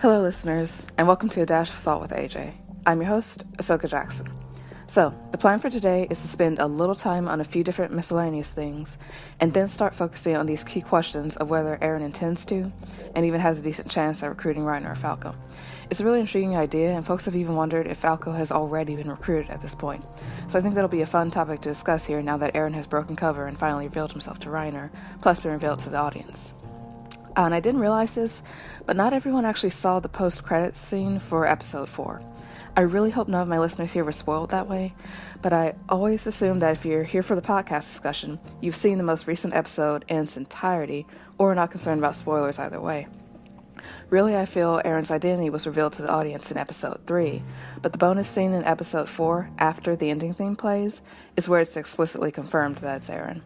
Hello, listeners, and welcome to A Dash of Salt with AJ. I'm your host, Ahsoka Jackson. So, the plan for today is to spend a little time on a few different miscellaneous things, and then start focusing on these key questions of whether Eren intends to, and even has a decent chance at recruiting Reiner or Falco. It's a really intriguing idea, and folks have even wondered if Falco has already been recruited at this point. So I think that'll be a fun topic to discuss here now that Eren has broken cover and finally revealed himself to Reiner, plus been revealed to the audience. And I didn't realize this, but not everyone actually saw the post-credits scene for episode 4. I really hope none of my listeners here were spoiled that way, but I always assume that if you're here for the podcast discussion, you've seen the most recent episode in its entirety, or are not concerned about spoilers either way. Really, I feel Eren's identity was revealed to the audience in episode 3, but the bonus scene in episode 4, after the ending theme plays, is where it's explicitly confirmed that it's Eren.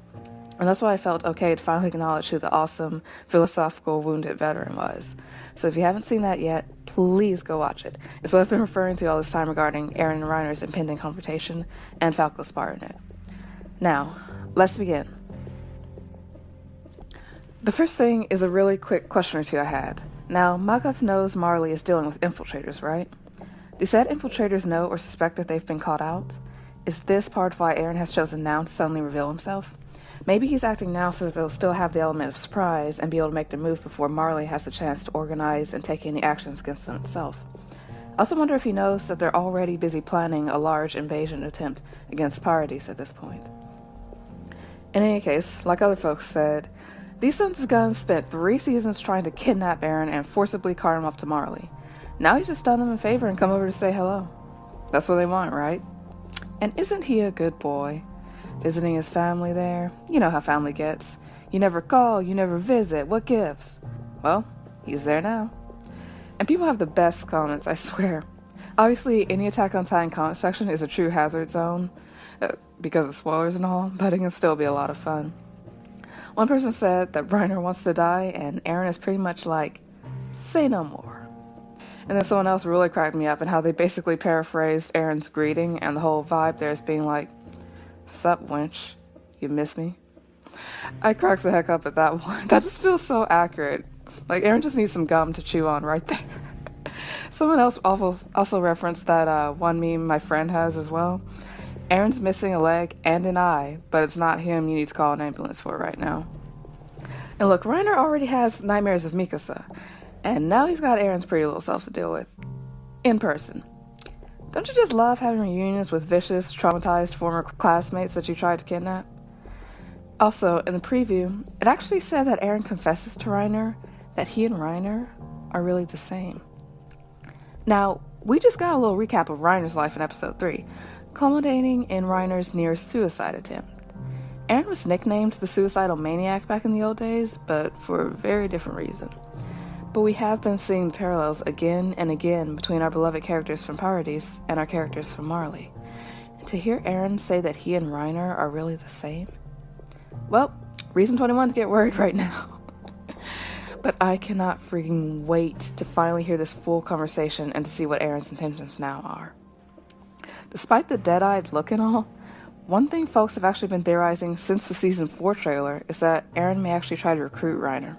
And that's why I felt okay to finally acknowledge who the awesome, philosophical, wounded veteran was. So if you haven't seen that yet, please go watch it. It's what I've been referring to all this time regarding Eren and Reiner's impending confrontation and Falco's part in it. Now, let's begin. The first thing is a really quick question or two I had. Now, Magath knows Marley is dealing with infiltrators, right? Do said infiltrators know or suspect that they've been caught out? Is this part of why Eren has chosen now to suddenly reveal himself? Maybe he's acting now so that they'll still have the element of surprise and be able to make their move before Marley has the chance to organize and take any actions against them itself. I also wonder if he knows that they're already busy planning a large invasion attempt against Paradis at this point. In any case, like other folks said, these sons of guns spent 3 seasons trying to kidnap Eren and forcibly cart him off to Marley. Now he's just done them a favor and come over to say hello. That's what they want, right? And isn't he a good boy? Visiting his family there. You know how family gets. You never call, you never visit. What gives? Well, he's there now. And people have the best comments, I swear. Obviously, any Attack on Titan comment section is a true hazard zone, because of spoilers and all, but it can still be a lot of fun. One person said that Reiner wants to die, and Eren is pretty much like, say no more. And then someone else really cracked me up in how they basically paraphrased Eren's greeting, and the whole vibe there is being like, sup, wench? You miss me? I cracked the heck up at that one. That just feels so accurate. Like, Eren just needs some gum to chew on right there. Someone else also referenced that one meme my friend has as well. Eren's missing a leg and an eye, but it's not him you need to call an ambulance for right now. And look, Reiner already has nightmares of Mikasa, and now he's got Eren's pretty little self to deal with. In person. Don't you just love having reunions with vicious, traumatized former classmates that you tried to kidnap? Also, in the preview, it actually said that Eren confesses to Reiner that he and Reiner are really the same. Now, we just got a little recap of Reiner's life in episode 3, culminating in Reiner's near-suicide attempt. Eren was nicknamed the suicidal maniac back in the old days, but for a very different reason. But we have been seeing the parallels again and again between our beloved characters from Paradis and our characters from Marley. And to hear Eren say that he and Reiner are really the same? Well, reason 21 to get worried right now. But I cannot freaking wait to finally hear this full conversation and to see what Eren's intentions now are. Despite the dead-eyed look and all, one thing folks have actually been theorizing since the Season 4 trailer is that Eren may actually try to recruit Reiner.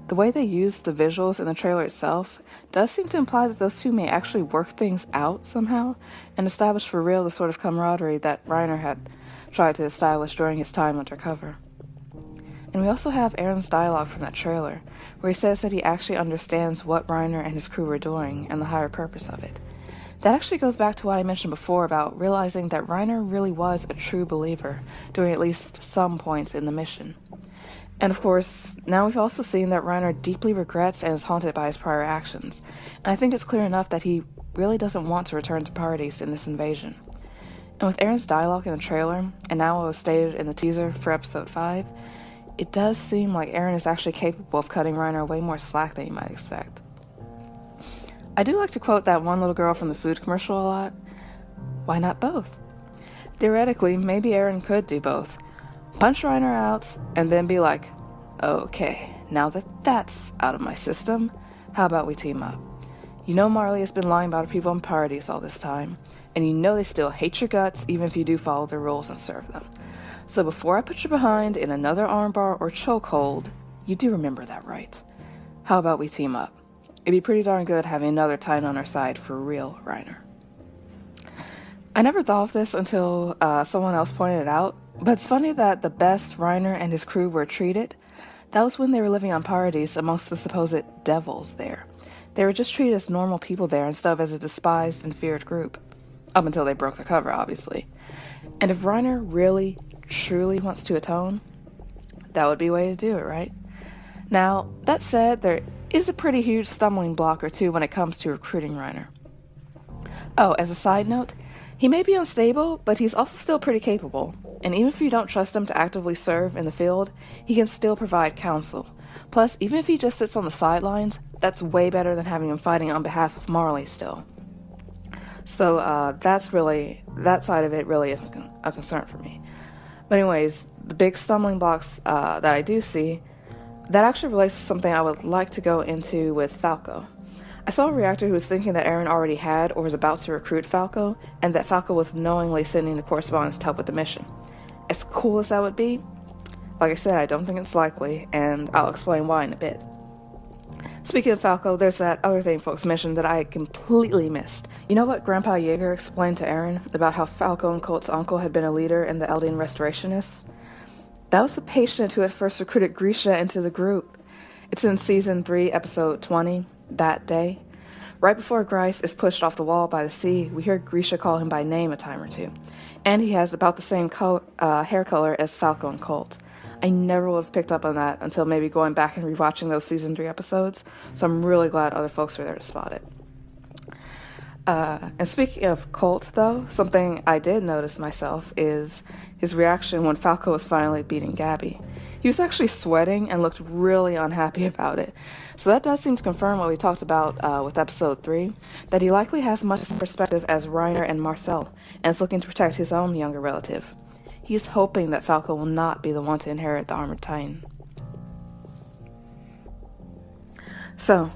The way they use the visuals in the trailer itself does seem to imply that those two may actually work things out somehow and establish for real the sort of camaraderie that Reiner had tried to establish during his time undercover. And we also have Eren's dialogue from that trailer, where he says that he actually understands what Reiner and his crew were doing and the higher purpose of it. That actually goes back to what I mentioned before about realizing that Reiner really was a true believer during at least some points in the mission. And of course, now we've also seen that Reiner deeply regrets and is haunted by his prior actions, and I think it's clear enough that he really doesn't want to return to Paradis in this invasion. And with Eren's dialogue in the trailer, and now what was stated in the teaser for episode 5, it does seem like Eren is actually capable of cutting Reiner way more slack than you might expect. I do like to quote that one little girl from the food commercial a lot. Why not both? Theoretically, maybe Eren could do both. Punch Reiner out, and then be like, okay, now that that's out of my system, how about we team up? You know Marley has been lying about people in Paradis all this time, and you know they still hate your guts even if you do follow their rules and serve them. So before I put you behind in another armbar or chokehold, you do remember that, right? How about we team up? It'd be pretty darn good having another Titan on our side for real, Reiner. I never thought of this until someone else pointed it out, but it's funny that the best Reiner and his crew were treated. That was when they were living on Paradis amongst the supposed devils there. They were just treated as normal people there instead of as a despised and feared group. Up until they broke the cover, obviously. And if Reiner really, truly wants to atone, that would be a way to do it, right? Now, that said, there is a pretty huge stumbling block or two when it comes to recruiting Reiner. Oh, as a side note, he may be unstable, but he's also still pretty capable, and even if you don't trust him to actively serve in the field, he can still provide counsel. Plus, even if he just sits on the sidelines, that's way better than having him fighting on behalf of Marley still. So that side of it really is a concern for me. But anyways, the big stumbling blocks that I do see, that actually relates to something I would like to go into with Falco. I saw a reactor who was thinking that Eren already had or was about to recruit Falco, and that Falco was knowingly sending the correspondence to help with the mission. As cool as that would be, like I said, I don't think it's likely, and I'll explain why in a bit. Speaking of Falco, there's that other thing folks mentioned that I completely missed. You know what Grandpa Jaeger explained to Eren about how Falco and Colt's uncle had been a leader in the Eldian Restorationists? That was the patient who had first recruited Grisha into the group. It's in Season 3, Episode 20, That Day. Right before Grice is pushed off the wall by the sea, we hear Grisha call him by name a time or two. And he has about the same hair color as Falco and Colt. I never would have picked up on that until maybe going back and rewatching those Season 3 episodes, so I'm really glad other folks were there to spot it. And speaking of Colt, though, something I did notice myself is his reaction when Falco was finally beating Gabby. He was actually sweating and looked really unhappy about it. So that does seem to confirm what we talked about with Episode 3, that he likely has much the same perspective as Reiner and Marcel, and is looking to protect his own younger relative. He's hoping that Falco will not be the one to inherit the Armored Titan. So,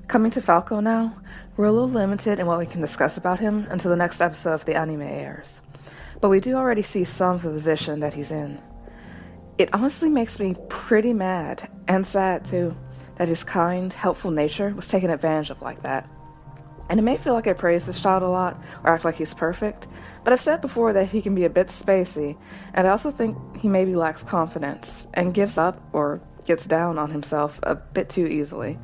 coming to Falco now, we're a little limited in what we can discuss about him until the next episode of the anime airs. But we do already see some of the position that he's in. It honestly makes me pretty mad, and sad too, that his kind, helpful nature was taken advantage of like that. And it may feel like I praise this child a lot, or act like he's perfect, but I've said before that he can be a bit spacey, and I also think he maybe lacks confidence, and gives up, or gets down on himself a bit too easily.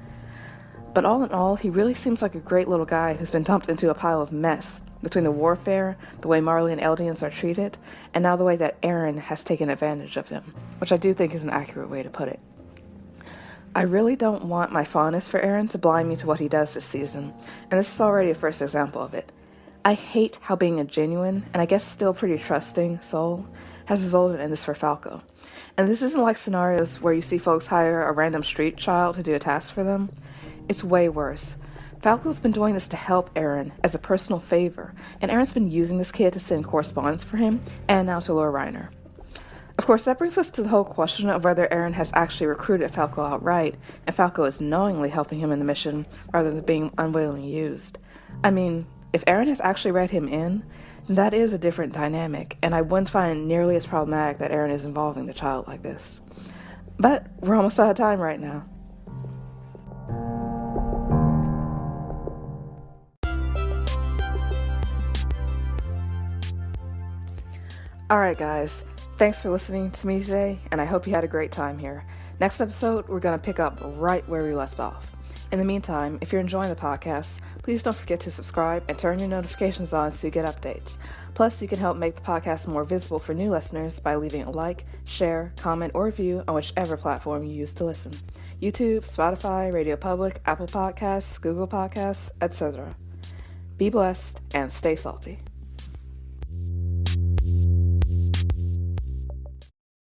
But all in all, he really seems like a great little guy who's been dumped into a pile of mess, between the warfare, the way Marley and Eldians are treated, and now the way that Eren has taken advantage of him, which I do think is an accurate way to put it. I really don't want my fondness for Eren to blind me to what he does this season, and this is already a first example of it. I hate how being a genuine, and I guess still pretty trusting, soul has resulted in this for Falco. And this isn't like scenarios where you see folks hire a random street child to do a task for them. It's way worse. Falco's been doing this to help Eren as a personal favor, and Eren's been using this kid to send correspondence for him, and now to lure Reiner. Of course, that brings us to the whole question of whether Eren has actually recruited Falco outright, and Falco is knowingly helping him in the mission rather than being unwillingly used. I mean, if Eren has actually read him in, then that is a different dynamic, and I wouldn't find it nearly as problematic that Eren is involving the child like this. But we're almost out of time right now. Alright guys, thanks for listening to me today, and I hope you had a great time here. Next episode, we're going to pick up right where we left off. In the meantime, if you're enjoying the podcast, please don't forget to subscribe and turn your notifications on so you get updates. Plus, you can help make the podcast more visible for new listeners by leaving a like, share, comment, or review on whichever platform you use to listen. YouTube, Spotify, Radio Public, Apple Podcasts, Google Podcasts, etc. Be blessed and stay salty.